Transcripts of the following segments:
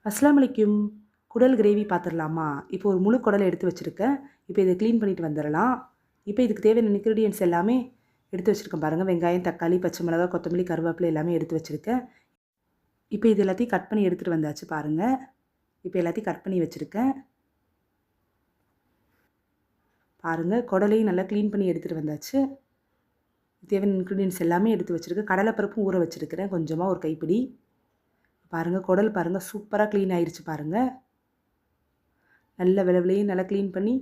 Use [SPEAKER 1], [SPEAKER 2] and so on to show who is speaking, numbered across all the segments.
[SPEAKER 1] அஸ்ஸலாமு அலைக்கும். குடல் கிரேவி பார்த்துடலாமா? இப்போ ஒரு முழு குடலை எடுத்து வச்சுருக்கேன். இப்போ இதை க்ளீன் பண்ணிட்டு வந்துடலாம். இப்போ இதுக்கு தேவையான இன்க்ரீடியன்ட்ஸ் எல்லாமே எடுத்து வச்சுருக்கேன் பாருங்கள். வெங்காயம், தக்காளி, பச்சை மிளகாய், கொத்தமல்லி, கருவேப்பிலை எல்லாமே எடுத்து வச்சுருக்கேன். இப்போ இது எல்லாத்தையும் கட் பண்ணி எடுத்துகிட்டு வந்தாச்சு பாருங்கள். இப்போ எல்லாத்தையும் கட் பண்ணி வச்சுருக்கேன். பாருங்கள், குடலையும் நல்லா க்ளீன் பண்ணி எடுத்துகிட்டு வந்தாச்சு. தேவையான இன்க்ரீடியன்ட்ஸ் எல்லாமே எடுத்து வச்சுருக்கேன். கடலைப்பருப்பும் ஊற வச்சுருக்கிறேன் கொஞ்சமாக, ஒரு கைப்பிடி. பாருங்கள், குடல் பாருங்கள் சூப்பராக க்ளீன் ஆயிடுச்சு பாருங்கள். நல்ல விளவுலையும் நல்லா க்ளீன் பண்ணி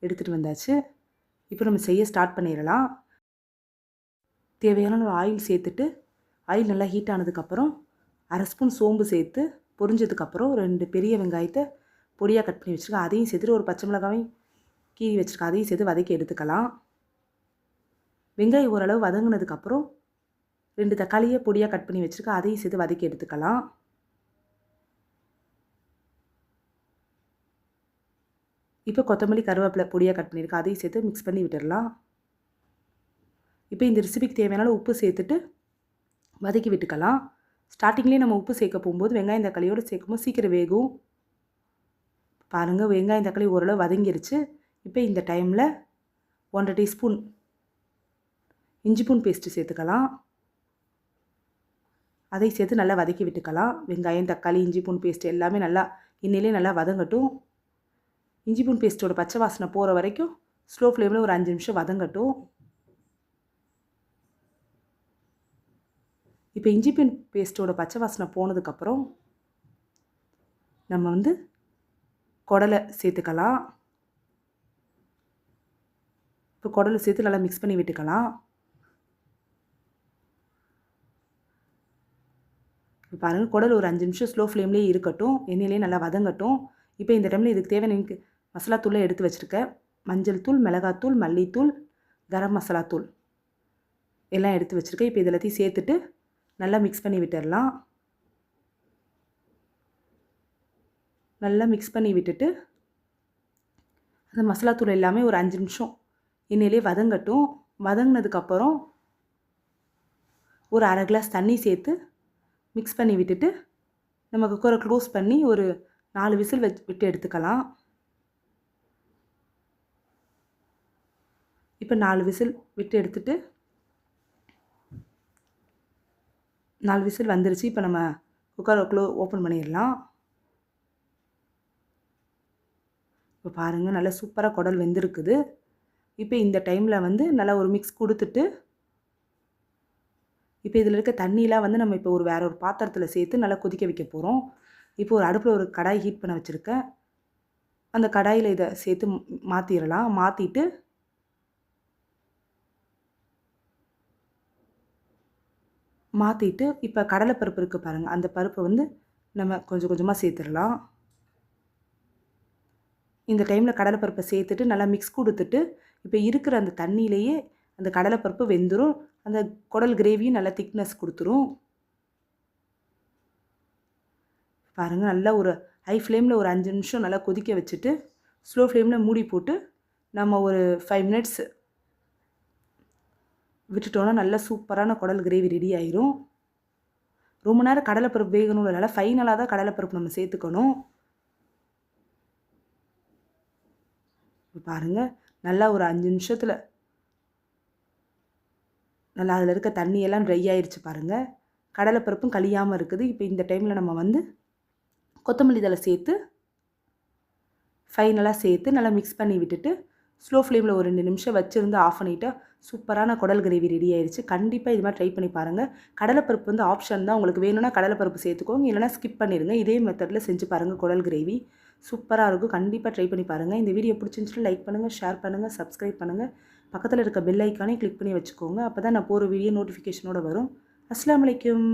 [SPEAKER 1] எடுத்துகிட்டு வந்தாச்சு. இப்போ நம்ம செய்ய ஸ்டார்ட் பண்ணிடலாம். தேவையான ஒரு ஆயில் சேர்த்துட்டு, ஆயில் நல்லா ஹீட் ஆனதுக்கப்புறம் 1/2 ஸ்பூன் சோம்பு சேர்த்து பொரிஞ்சதுக்கப்புறம் 2 பெரிய வெங்காயத்தை பொடியாக கட் பண்ணி வச்சுருக்கேன். அதையும் சேர்த்துட்டு ஒரு பச்சை மிளகாவையும் கீறி வச்சுருக்கேன். அதையும் சேர்த்து வதக்கி எடுத்துக்கலாம். வெங்காயம் ஓரளவு வதங்கினதுக்கப்புறம் 2 தக்காளியை பொடியாக கட் பண்ணி வச்சுருக்கேன். அதையும் சேர்த்து வதக்கி எடுத்துக்கலாம். இப்போ கொத்தமல்லி, கருவேப்பிலை பொடியாக கட் பண்ணியிருக்கேன். அதையும் சேர்த்து மிக்ஸ் பண்ணி விட்டுடலாம். இப்போ இந்த ரெசிபிக்கு தேவையான உப்பு சேர்த்துட்டு வதக்கி விட்டுக்கலாம். ஸ்டார்டிங்லேயே நம்ம உப்பு சேர்க்க போகும்போது வெங்காயம் தக்காளியோடு சேர்க்கும்போது சீக்கிரம் வேகும். பாருங்கள், வெங்காயம் தக்காளி ஓரளவு வதங்கிருச்சு. இப்போ இந்த டைமில் 1.5 டீஸ்பூன் இஞ்சி பூண்டு பேஸ்ட்டு சேர்த்துக்கலாம். அதை சேர்த்து நல்லா வதக்கி விட்டுக்கலாம். வெங்காயம், தக்காளி, இஞ்சி பூண்டு பேஸ்ட்டு எல்லாமே நல்லா எண்ணெயிலே நல்லா வதங்கட்டும். இஞ்சி பூண்டு பேஸ்ட்டோட பச்சை வாசனை போகிற வரைக்கும் ஸ்லோ ஃப்ளேமில் ஒரு 5 நிமிஷம் வதங்கட்டும். இப்போ இஞ்சி பூண்டு பேஸ்ட்டோட பச்சை வாசனை போனதுக்கப்புறம் நம்ம குடலை சேர்த்துக்கலாம். இப்போ குடலை சேர்த்து நல்லா மிக்ஸ் பண்ணி விட்டுக்கலாம். இப்போ பாருங்கள், குடல் ஒரு 5 நிமிஷம் ஸ்லோ ஃப்ளேம்லேயே இருக்கட்டும், எண்ணெயிலே நல்லா வதங்கட்டும். இப்போ இந்த டைமில் இதுக்கு தேவையான மசாலா தூளை எடுத்து வச்சுருக்கேன். மஞ்சள் தூள், மிளகாத்தூள், மல்லித்தூள், கரம் மசாலா தூள் எல்லாம் எடுத்து வச்சுருக்கேன். இப்போ இது எல்லாத்தையும் சேர்த்துட்டு நல்லா மிக்ஸ் பண்ணி விட்டுடலாம். நல்லா மிக்ஸ் பண்ணி விட்டுட்டு அந்த மசாலா தூள் எல்லாமே ஒரு 5 நிமிஷம் எண்ணெயிலே வதங்கட்டும். வதங்கினதுக்கப்புறம் ஒரு 1/2 கிளாஸ் தண்ணி சேர்த்து மிக்ஸ் பண்ணி விட்டுட்டு நம்ம குக்கரை க்ளோஸ் பண்ணி ஒரு 4 விசில் விட்டு எடுத்துக்கலாம். இப்போ 4 விசில் விட்டு எடுத்துட்டு 4 விசில் வந்துருச்சு. இப்போ நம்ம குக்கரை ஓப்பன் பண்ணிடலாம். இப்போ பாருங்கள், நல்லா சூப்பராக குடல் வெந்திருக்குது. இப்போ இந்த டைமில் நல்லா ஒரு மிக்ஸ் கொடுத்துட்டு இப்போ இதில் இருக்க தண்ணியெலாம் நம்ம இப்போ வேற ஒரு பாத்திரத்தில் சேர்த்து நல்லா கொதிக்க வைக்க போகிறோம். இப்போ ஒரு அடுப்பில் ஒரு கடாய் ஹீட் பண்ண வச்சுருக்கேன். அந்த கடாயில் இதை சேர்த்து மாற்றிடலாம். மாற்றிட்டு இப்போ கடலைப்பருப்பு இருக்குது பாருங்கள், அந்த பருப்பை நம்ம கொஞ்சம் கொஞ்சமாக சேர்த்துடலாம். இந்த டைமில் கடலைப்பருப்பை சேர்த்துட்டு நல்லா மிக்ஸ் கொடுத்துட்டு இப்போ இருக்கிற அந்த தண்ணியிலேயே அந்த கடலைப்பருப்பு வெந்துடும். அந்த குடல் கிரேவியும் நல்லா திக்னஸ் கொடுத்துரும். பாருங்கள், நல்லா ஒரு ஹை ஃப்ளேமில் ஒரு 5 நிமிஷம் நல்லா கொதிக்க வச்சுட்டு ஸ்லோ ஃப்ளேமில் மூடி போட்டு நம்ம ஒரு 5 மினிட்ஸ் விட்டுட்டோன்னா நல்லா சூப்பரான குடல் கிரேவி ரெடி ஆயிரும். ரொம்ப நேரம் கடலைப்பருப்பு வேகணும் இல்லைனால ஃபைனலாக தான் கடலைப்பருப்பு நம்ம சேர்த்துக்கணும். பாருங்கள், நல்லா ஒரு 5 நிமிஷத்தில் நல்லா அதில் இருக்க தண்ணியெல்லாம் ட்ரை ஆயிடுச்சு பாருங்கள். கடலைப்பருப்பும் கழியாமல் இருக்குது. இப்போ இந்த டைமில் நம்ம கொத்தமல்லி தழை சேர்த்து ஃபைனலாக சேர்த்து நல்லா மிக்ஸ் பண்ணி விட்டுட்டு ஸ்லோ ஃப்ளேமில் ஒரு 2 நிமிஷம் வச்சுருந்து ஆஃப் பண்ணிவிட்டா சூப்பரான குடல் கிரேவி ரெடி ஆயிடுச்சு. கண்டிப்பாக இது மாதிரி ட்ரை பண்ணி பாருங்கள். கடலைப்பருப்பு ஆப்ஷன் தான், உங்களுக்கு வேணும்னா கடலைப்பருப்பு சேர்த்துக்கோங்க, இல்லைனா ஸ்கிப் பண்ணிடுங்க. இதே மெத்தடில் செஞ்சு பாருங்கள். குடல் கிரேவி சூப்பராக இருக்கும். கண்டிப்பாக ட்ரை பண்ணி பாருங்கள். இந்த வீடியோ பிடிச்சிருந்துச்சுன்னா லைக் பண்ணுங்கள், ஷேர் பண்ணுங்கள், சப்ஸ்கிரைப் பண்ணுங்கள். பக்கத்தில் இருக்க பெல் ஐக்கானே கிளிக் பண்ணி வச்சுக்கோங்க. அப்போ தான் நான் போகிற வீடியோ நோட்டிஃபிகேஷனோட வரும். அஸ்ஸலாமு அலைக்கும்.